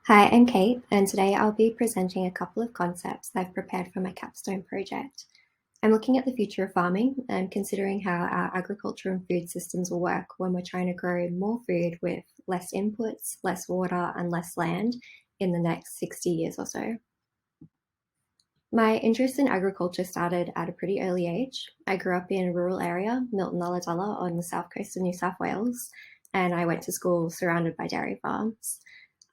Hi, I'm Kate, and today I'll be presenting a couple of concepts I've prepared for my capstone project. I'm looking at the future of farming and considering how our agriculture and food systems will work when we're trying to grow more food with less inputs, less water, and less land in the next 60 years or so. My interest in agriculture started at a pretty early age. I grew up in a rural area, Milton Ulladulla, on the south coast of New South Wales, and I went to school surrounded by dairy farms.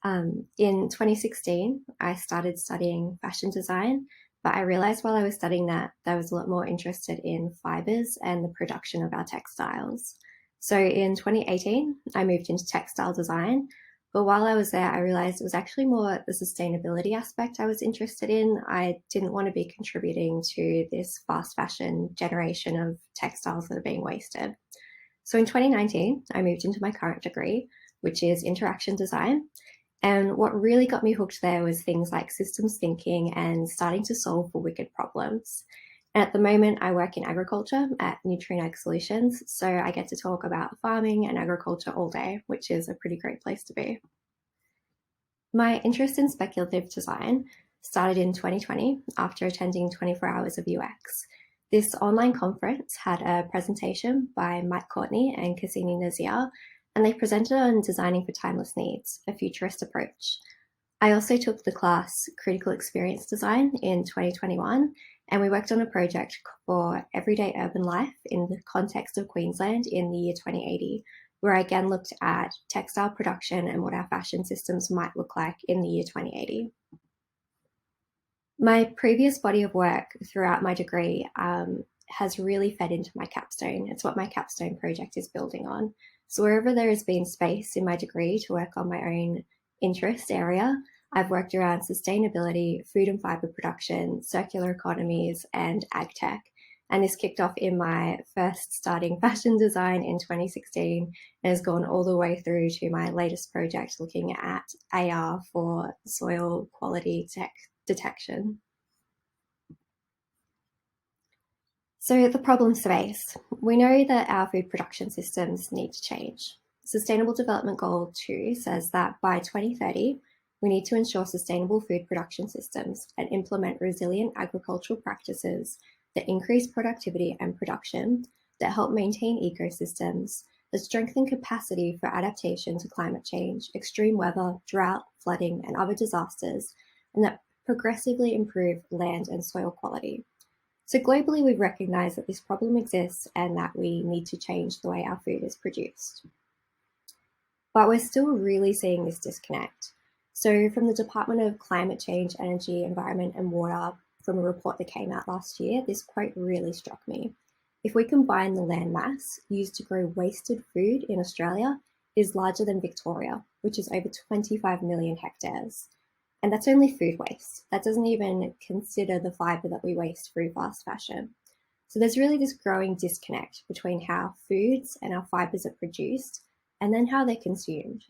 In 2016, I started studying fashion design, but I realized while I was studying that I was a lot more interested in fibers and the production of our textiles. So in 2018, I moved into textile design. But while I was there, I realized it was actually more the sustainability aspect I was interested in. I didn't want to be contributing to this fast fashion generation of textiles that are being wasted. So in 2019, I moved into my current degree, which is interaction design. And what really got me hooked there was things like systems thinking and starting to solve for wicked problems. And at the moment, I work in agriculture at Nutrient Solutions, so I get to talk about farming and agriculture all day, which is a pretty great place to be. My interest in speculative design started in 2020 after attending 24 Hours of UX. This online conference had a presentation by Mike Courtney and Cassini Nazir, and they presented on designing for timeless needs, a futurist approach. I also took the class Critical Experience Design in 2021, and we worked on a project for everyday urban life in the context of Queensland in the year 2080, where I again looked at textile production and what our fashion systems might look like in the year 2080. My previous body of work throughout my degree has really fed into my capstone. It's what my capstone project is building on. So wherever there has been space in my degree to work on my own interest area, I've worked around sustainability, food and fiber production, circular economies, and ag tech. And this kicked off in my first starting fashion design in 2016 and has gone all the way through to my latest project looking at AR for soil quality detection. So the problem space. We know that our food production systems need to change. Sustainable Development Goal 2 says that by 2030, we need to ensure sustainable food production systems and implement resilient agricultural practices that increase productivity and production, that help maintain ecosystems, that strengthen capacity for adaptation to climate change, extreme weather, drought, flooding, and other disasters, and that progressively improve land and soil quality. So globally, we've recognized that this problem exists and that we need to change the way our food is produced. But we're still really seeing this disconnect. So from the Department of Climate Change, Energy, Environment and Water, from a report that came out last year, this quote really struck me. If we combine the land mass used to grow wasted food in Australia is larger than Victoria, which is over 25 million hectares. And that's only food waste. That doesn't even consider the fiber that we waste through fast fashion. So there's really this growing disconnect between how foods and our fibers are produced and then how they're consumed.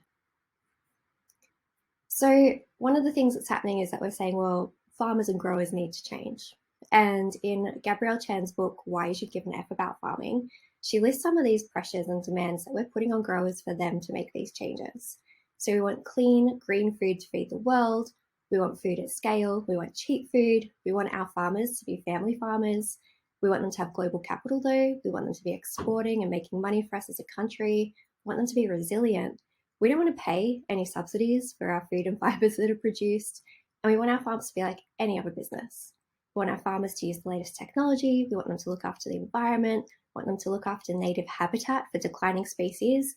So one of the things that's happening is that we're saying, well, farmers and growers need to change. And in Gabrielle Chan's book, Why You Should Give an F About Farming, she lists some of these pressures and demands that we're putting on growers for them to make these changes. So we want clean, green food to feed the world. We want food at scale. We want cheap food. We want our farmers to be family farmers. We want them to have global capital, though. We want them to be exporting and making money for us as a country. We want them to be resilient. We don't want to pay any subsidies for our food and fibers that are produced. And we want our farms to be like any other business. We want our farmers to use the latest technology. We want them to look after the environment. We want them to look after native habitat for declining species.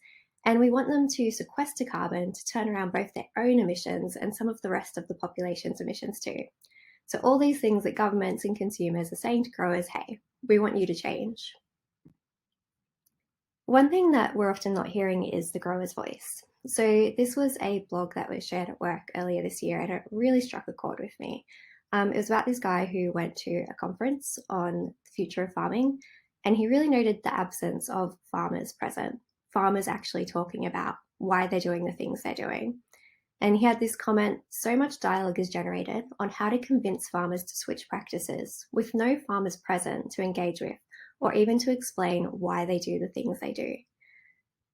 And we want them to sequester carbon to turn around both their own emissions and some of the rest of the population's emissions too. So all these things that governments and consumers are saying to growers, hey, we want you to change. One thing that we're often not hearing is the grower's voice. So this was a blog that was shared at work earlier this year, and it really struck a chord with me. It was about this guy who went to a conference on the future of farming, and he really noted the absence of farmers present, farmers actually talking about why they're doing the things they're doing. And he had this comment, so much dialogue is generated on how to convince farmers to switch practices with no farmers present to engage with, or even to explain why they do the things they do.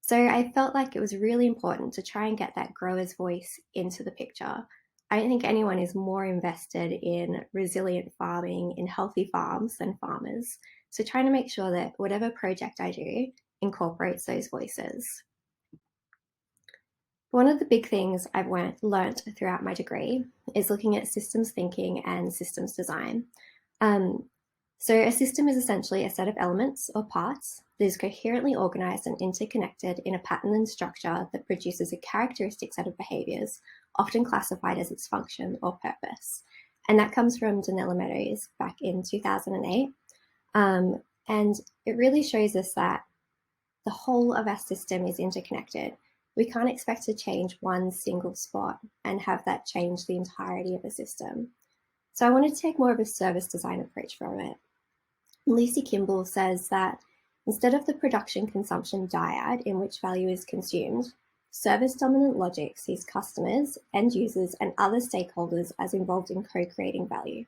So I felt like it was really important to try and get that grower's voice into the picture. I don't think anyone is more invested in resilient farming, in healthy farms than farmers. So trying to make sure that whatever project I do incorporates those voices. One of the big things I've learnt throughout my degree is looking at systems thinking and systems design. Um, so, a system is essentially a set of elements or parts that is coherently organized and interconnected in a pattern and structure that produces a characteristic set of behaviors, often classified as its function or purpose. And that comes from Donella Meadows back in 2008. And it really shows us that the whole of our system is interconnected. We can't expect to change one single spot and have that change the entirety of a system. So I wanted to take more of a service design approach from it. Lucy Kimball says that instead of the production consumption dyad in which value is consumed, service dominant logic sees customers, end users, and other stakeholders as involved in co-creating value.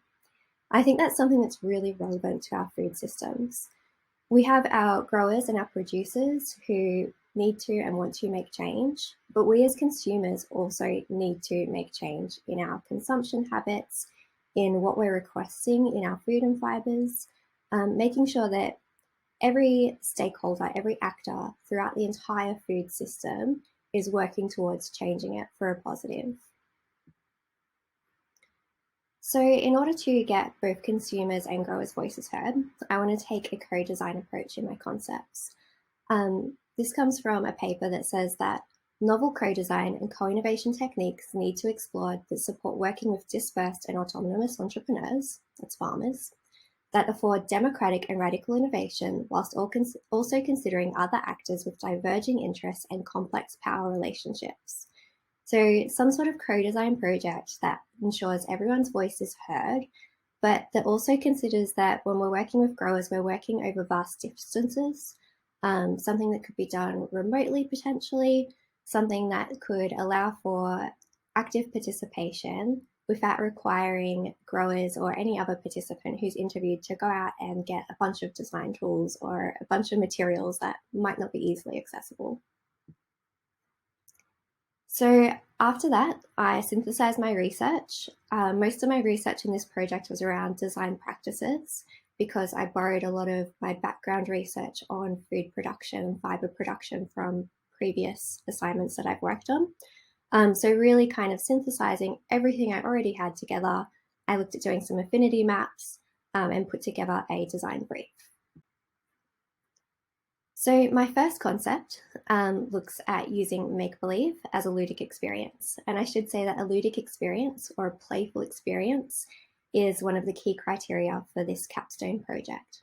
I think that's something that's really relevant to our food systems. We have our growers and our producers who need to and want to make change, but we as consumers also need to make change in our consumption habits, in what we're requesting in our food and fibers, making sure that every stakeholder, every actor throughout the entire food system is working towards changing it for a positive. So in order to get both consumers and growers' voices heard, I want to take a co-design approach in my concepts. This comes from a paper that says that novel co-design and co-innovation techniques need to explore that support working with dispersed and autonomous entrepreneurs, that's farmers, that afford democratic and radical innovation whilst also considering other actors with diverging interests and complex power relationships. So some sort of co-design project that ensures everyone's voice is heard, but that also considers that when we're working with growers, we're working over vast distances, something that could be done remotely potentially, something that could allow for active participation without requiring growers or any other participant who's interviewed to go out and get a bunch of design tools or a bunch of materials that might not be easily accessible. So after that, I synthesized my research. Most of my research in this project was around design practices because I borrowed a lot of my background research on food production and fiber production from previous assignments that I've worked on. So really kind of synthesizing everything I already had together. I looked at doing some affinity maps and put together a design brief. So my first concept looks at using make-believe as a ludic experience. And I should say that a ludic experience or a playful experience is one of the key criteria for this capstone project.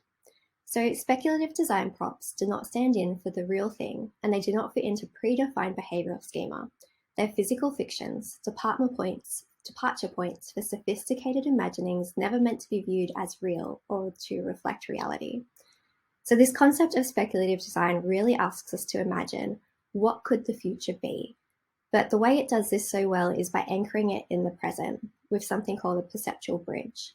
So speculative design props do not stand in for the real thing, and they do not fit into predefined behavioral schema. They're physical fictions, departure points for sophisticated imaginings never meant to be viewed as real or to reflect reality. So this concept of speculative design really asks us to imagine what could the future be. But the way it does this so well is by anchoring it in the present with something called a perceptual bridge.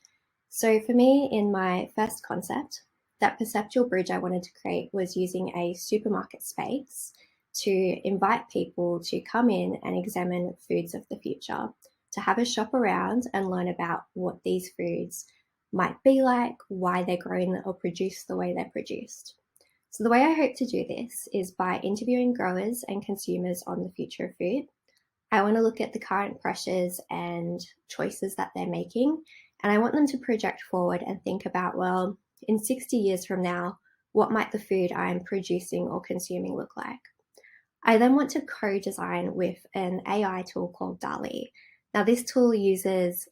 So for me, in my first concept, that perceptual bridge I wanted to create was using a supermarket space to invite people to come in and examine foods of the future, to have a shop around and learn about what these foods might be like, why they're grown or produced the way they're produced. So the way I hope to do this is by interviewing growers and consumers on the future of food. I want to look at the current pressures and choices that they're making, and I want them to project forward and think about, well, in 60 years from now, what might the food I'm producing or consuming look like? I then want to co-design with an AI tool called DALL-E. Now, this tool uses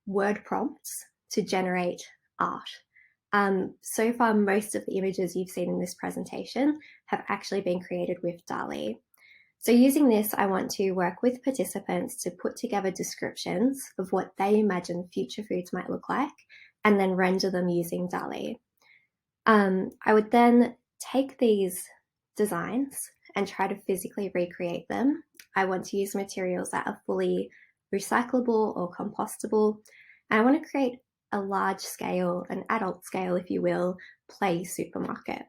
word prompts to generate art. So far, most of the images you've seen in this presentation have actually been created with DALL-E. So using this, I want to work with participants to put together descriptions of what they imagine future foods might look like, and then render them using DALL-E. I would then take these designs and try to physically recreate them. I want to use materials that are fully recyclable or compostable. And I want to create a large scale, an adult scale, if you will, play supermarket.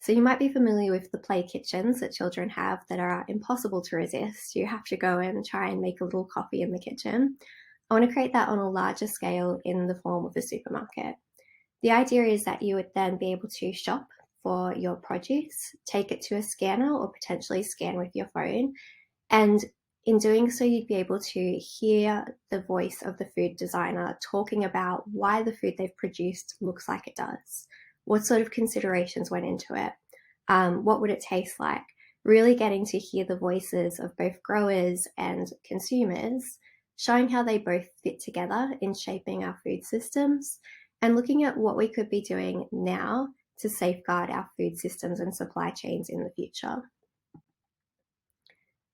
So you might be familiar with the play kitchens that children have that are impossible to resist. You have to go and try and make a little coffee in the kitchen. I want to create that on a larger scale in the form of a supermarket. The idea is that you would then be able to shop for your produce, take it to a scanner or potentially scan with your phone. And in doing so, you'd be able to hear the voice of the food designer talking about why the food they've produced looks like it does. What sort of considerations went into it? What would it taste like? Really getting to hear the voices of both growers and consumers, showing how they both fit together in shaping our food systems, and looking at what we could be doing now to safeguard our food systems and supply chains in the future.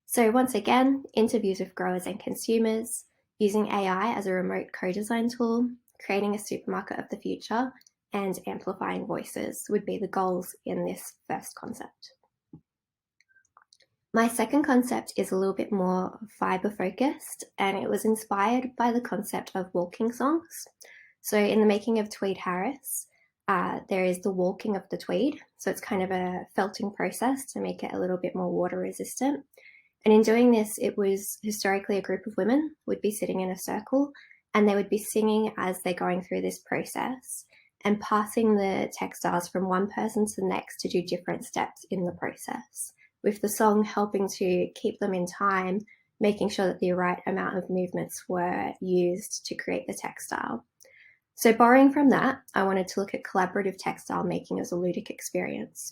So once again, interviews with growers and consumers, using AI as a remote co-design tool, creating a supermarket of the future, and amplifying voices would be the goals in this first concept. My second concept is a little bit more fiber focused, and it was inspired by the concept of walking songs. So in the making of Tweed Harris, there is the walking of the tweed. So it's kind of a felting process to make it a little bit more water resistant. And in doing this, it was historically a group of women would be sitting in a circle and they would be singing as they're going through this process and passing the textiles from one person to the next to do different steps in the process, with the song helping to keep them in time, making sure that the right amount of movements were used to create the textile. So borrowing from that, I wanted to look at collaborative textile making as a ludic experience.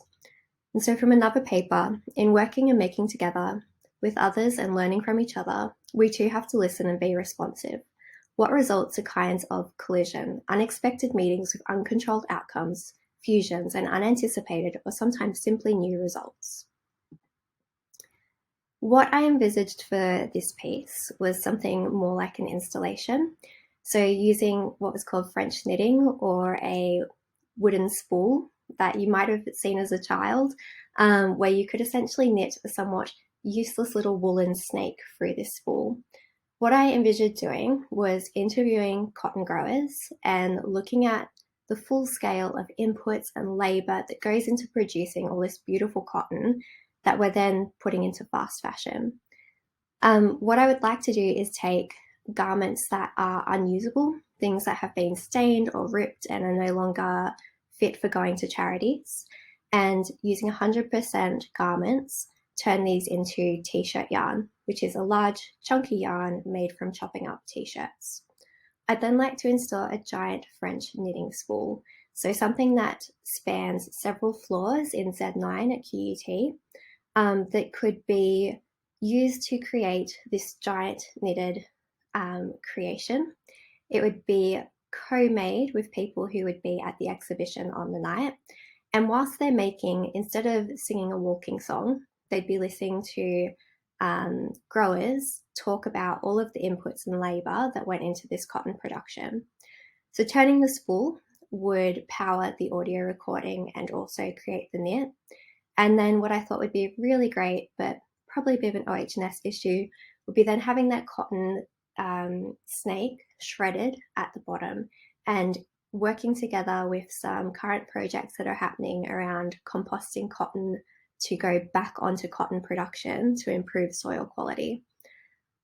And so from another paper, in working and making together with others and learning from each other, we too have to listen and be responsive. What results are kinds of collision, unexpected meetings with uncontrolled outcomes, fusions, and unanticipated or sometimes simply new results. What I envisaged for this piece was something more like an installation. So using what was called French knitting, or a wooden spool that you might have seen as a child, where you could essentially knit a somewhat useless little woolen snake through this spool. What I envisioned doing was interviewing cotton growers and looking at the full scale of inputs and labor that goes into producing all this beautiful cotton that we're then putting into fast fashion. What I would like to do is take garments that are unusable, things that have been stained or ripped and are no longer fit for going to charities, and using 100% garments, turn these into t-shirt yarn, which is a large chunky yarn made from chopping up t-shirts. I'd then like to install a giant French knitting spool, so something that spans several floors in Z9 at QUT, that could be used to create this giant knitted creation. It would be co-made with people who would be at the exhibition on the night. And whilst they're making, instead of singing a walking song, they'd be listening to growers talk about all of the inputs and labor that went into this cotton production. So turning the spool would power the audio recording and also create the knit. And then what I thought would be really great, but probably a bit of an OH&S issue, would be then having that cotton snake shredded at the bottom and working together with some current projects that are happening around composting cotton to go back onto cotton production to improve soil quality.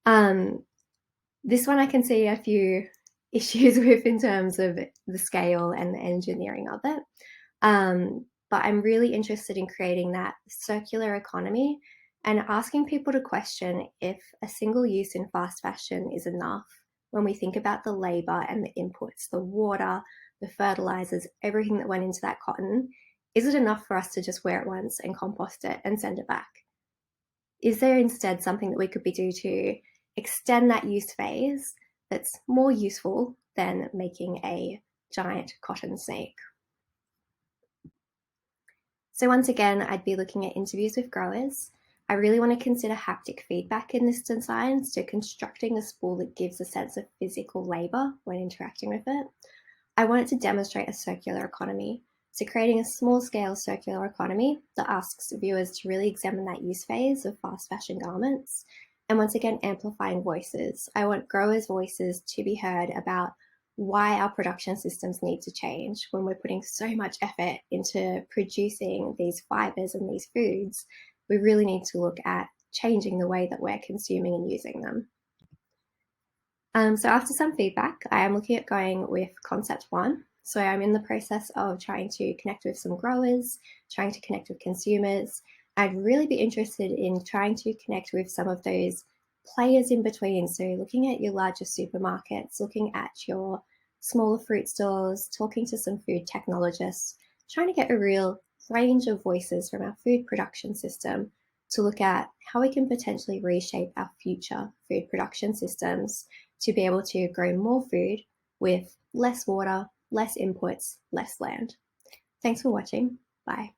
This one I can see a few issues with in terms of the scale and the engineering of it. But I'm really interested in creating that circular economy and asking people to question if a single use in fast fashion is enough when we think about the labor and the inputs, the water, the fertilizers, everything that went into that cotton. Is it enough for us to just wear it once and compost it and send it back? Is there instead something that we could be doing to extend that use phase that's more useful than making a giant cotton snake? So once again, I'd be looking at interviews with growers. I really want to consider haptic feedback in this design, so constructing a spool that gives a sense of physical labor when interacting with it. I wanted to demonstrate a circular economy, so creating a small-scale circular economy that asks viewers to really examine that use phase of fast fashion garments, and once again, amplifying voices. I want growers' voices to be heard about why our production systems need to change when we're putting so much effort into producing these fibers and these foods. We really need to look at changing the way that we're consuming and using them. So after some feedback, I am looking at going with concept one. So I'm in the process of trying to connect with some growers, trying to connect with consumers. I'd really be interested in trying to connect with some of those players in between. So looking at your larger supermarkets, looking at your smaller fruit stores, talking to some food technologists, trying to get a real range of voices from our food production system to look at how we can potentially reshape our future food production systems to be able to grow more food with less water, less inputs, less land. Thanks for watching. Bye.